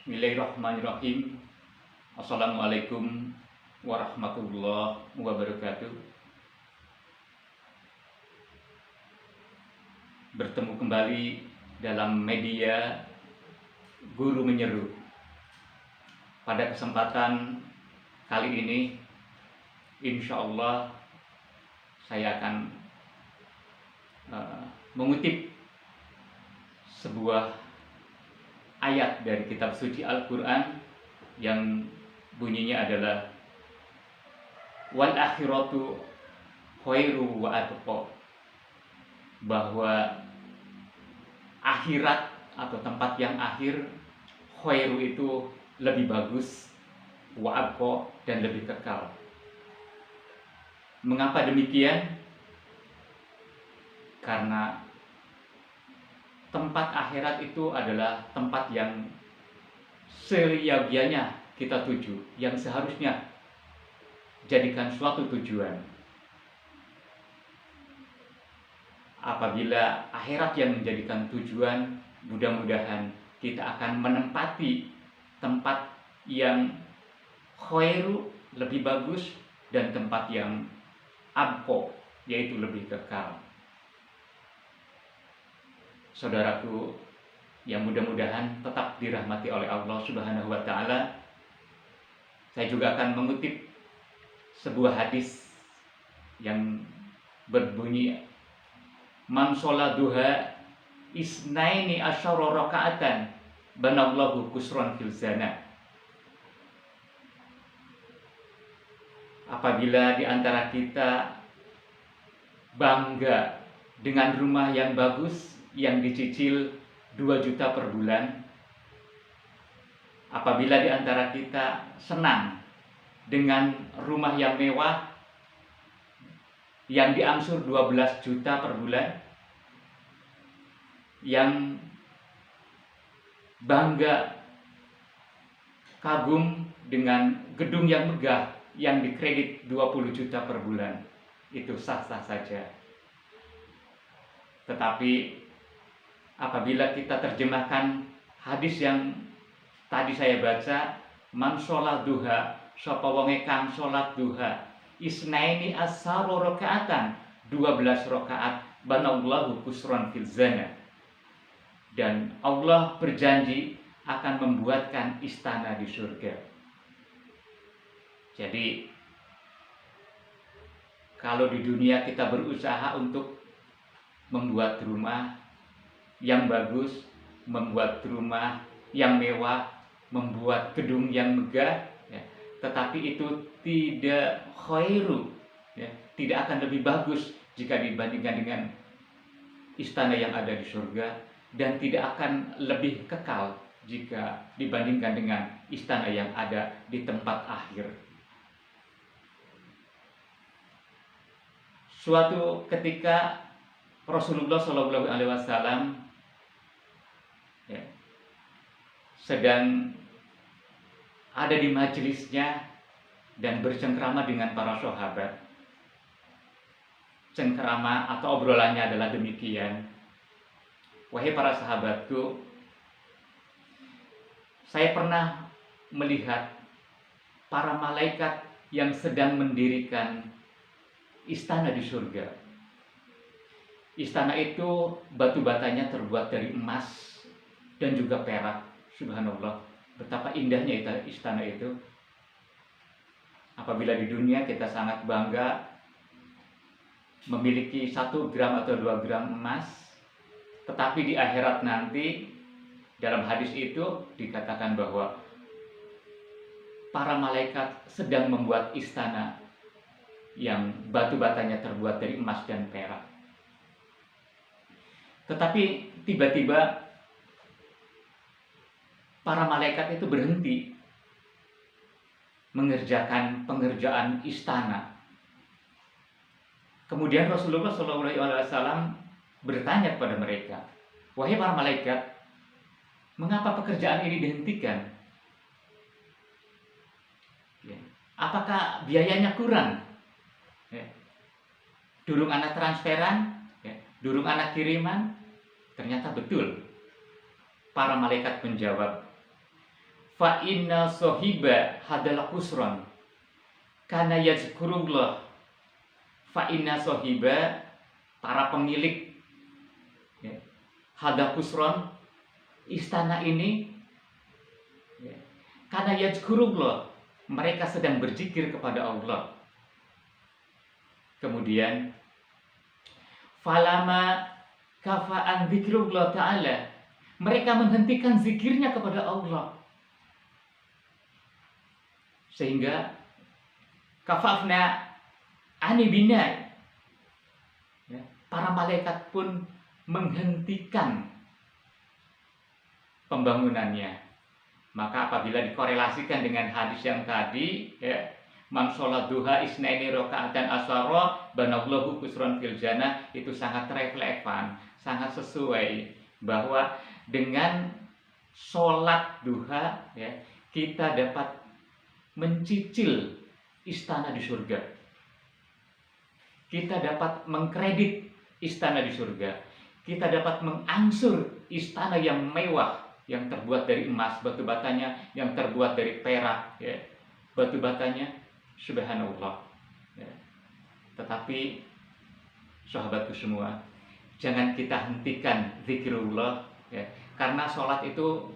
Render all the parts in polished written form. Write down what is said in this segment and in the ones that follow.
Bismillahirrahmanirrahim. Assalamualaikum warahmatullahi wabarakatuh. Bertemu kembali dalam media Guru Menyeru. Pada kesempatan kali ini, insya Allah saya akan mengutip sebuah ayat dari kitab suci Al-Quran yang bunyinya adalah wal akhiratu khairu wa atqa, bahwa akhirat atau tempat yang akhir, khairu itu lebih bagus, wa atqa dan lebih kekal. Mengapa demikian? Karena tempat akhirat itu adalah tempat yang seyogianya kita tuju, yang seharusnya jadikan suatu tujuan. Apabila akhirat yang menjadikan tujuan, mudah-mudahan kita akan menempati tempat yang khairu, lebih bagus, dan tempat yang abqa, yaitu lebih kekal. Saudaraku yang mudah-mudahan tetap dirahmati oleh Allah Subhanahu wa Ta'ala, saya juga akan mengutip sebuah hadis yang berbunyi man sholat duha isnaini asyara rakaatan banallahu kusran fil zana. Apabila di antara kita bangga dengan rumah yang bagus yang dicicil 2 juta per bulan, apabila di antara kita senang dengan rumah yang mewah yang diangsur 12 juta per bulan, yang bangga kagum dengan gedung yang megah yang dikredit 20 juta per bulan, itu sah-sah saja. Tetapi apabila kita terjemahkan hadis yang tadi saya baca, man sholat duha, sapa wonge kang sholat duha isnaini asyara rakaatan, 12 rakaat, banallahu kusran fil zana, dan Allah berjanji akan membuatkan istana di surga. Jadi kalau di dunia kita berusaha untuk membuat rumah yang bagus, membuat rumah yang mewah, membuat gedung yang megah, ya, tetapi itu tidak khairu, ya, tidak akan lebih bagus jika dibandingkan dengan istana yang ada di surga, dan tidak akan lebih kekal jika dibandingkan dengan istana yang ada di tempat akhir. Suatu ketika Rasulullah SAW sedang ada di majelisnya dan bercengkrama dengan para sahabat. Cengkrama atau obrolannya adalah demikian: wahai para sahabatku, saya pernah melihat para malaikat yang sedang mendirikan istana di surga. Istana itu batu batanya terbuat dari emas dan juga perak. Subhanallah, betapa indahnya istana itu. Apabila di dunia kita sangat bangga memiliki 1 gram atau 2 gram emas, tetapi di akhirat nanti dalam hadis itu dikatakan bahwa para malaikat sedang membuat istana yang batu batanya terbuat dari emas dan perak. Tetapi tiba-tiba para malaikat itu berhenti mengerjakan pengerjaan istana. Kemudian Rasulullah SAW bertanya kepada mereka, wahai para malaikat, mengapa pekerjaan ini dihentikan? Apakah biayanya kurang? Durung anak transferan? Durung anak kiriman? Ternyata betul. Para malaikat menjawab, fa inna sohiba hadal kusron karena yazkurullah. Fa inna sohiba, para pemilik ya, hadal kusron, istana ini ya, karena yazkurullah, mereka sedang berzikir kepada Allah. Kemudian falama kafa'an zikrullah ta'ala, mereka menghentikan zikirnya kepada Allah, sehingga kafafna ani binai ya, para malaikat pun menghentikan pembangunannya. Maka apabila dikorelasikan dengan hadis yang tadi ya, man sholat duha isnaini rakaatan asyara banallahu kusron fil jannah, itu sangat relevan, sangat sesuai bahwa dengan sholat duha ya, kita dapat mencicil istana di surga. Kita dapat mengkredit istana di surga. Kita dapat mengangsur istana yang mewah, yang terbuat dari emas, batu batanya yang terbuat dari perak ya. Batu batanya subhanallah ya. Tetapi sahabatku semua, jangan kita hentikan zikirullah ya, karena sholat itu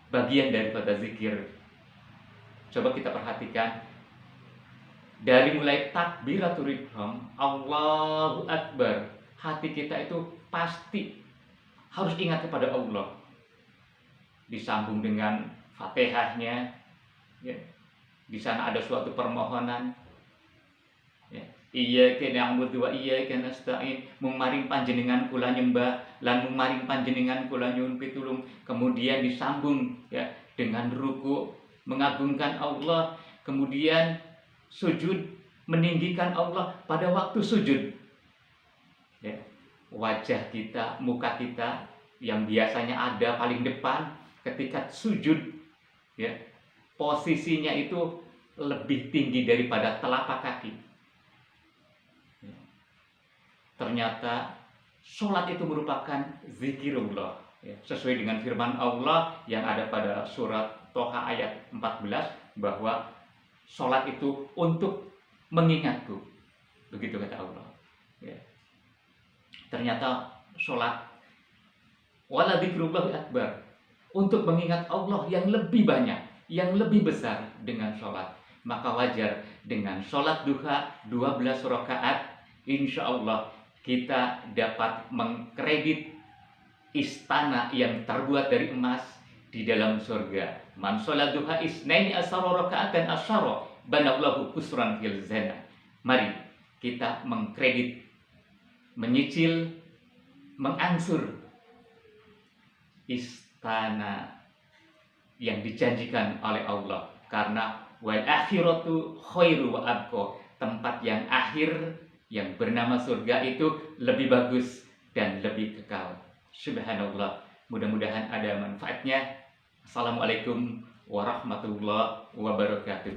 bagian daripada zikir. Coba kita perhatikan dari mulai takbiratul ihram, Allahu Akbar, hati kita itu pasti harus ingat kepada Allah. Disambung dengan Fatihahnya ya. Di sana ada suatu permohonan ya. Iyyaka na'budu wa iyyaka nasta'in, mumaring panjenengan kula nyembah lan mumaring panjenengan kula nyuwun pitulung. Kemudian disambung ya dengan ruku, mengagungkan Allah, kemudian sujud, meninggikan Allah pada waktu sujud ya. Wajah kita, muka kita yang biasanya ada paling depan, ketika sujud ya, posisinya itu lebih tinggi daripada telapak kaki ya. Ternyata sholat itu merupakan zikirullah ya, sesuai dengan firman Allah yang ada pada surat Toha ayat 14, bahwa sholat itu untuk mengingatku, begitu kata Allah ya. Ternyata sholat wala dzikrullahi akbar, untuk mengingat Allah yang lebih banyak, yang lebih besar dengan sholat. Maka wajar dengan sholat duha 12 rakaat, insya Allah kita dapat mengkredit istana yang terbuat dari emas di dalam surga. Man sholat duha isnaini asyara rakaatan asyara banallahu kusran fil jannah. Mari kita mengkredit, menyicil, mengangsur istana yang dijanjikan oleh Allah, karena wal akhiratu khairu wa abqa, tempat yang akhir yang bernama surga itu lebih bagus dan lebih kekal. Subhanallah, mudah-mudahan ada manfaatnya. Assalamualaikum warahmatullahi wabarakatuh.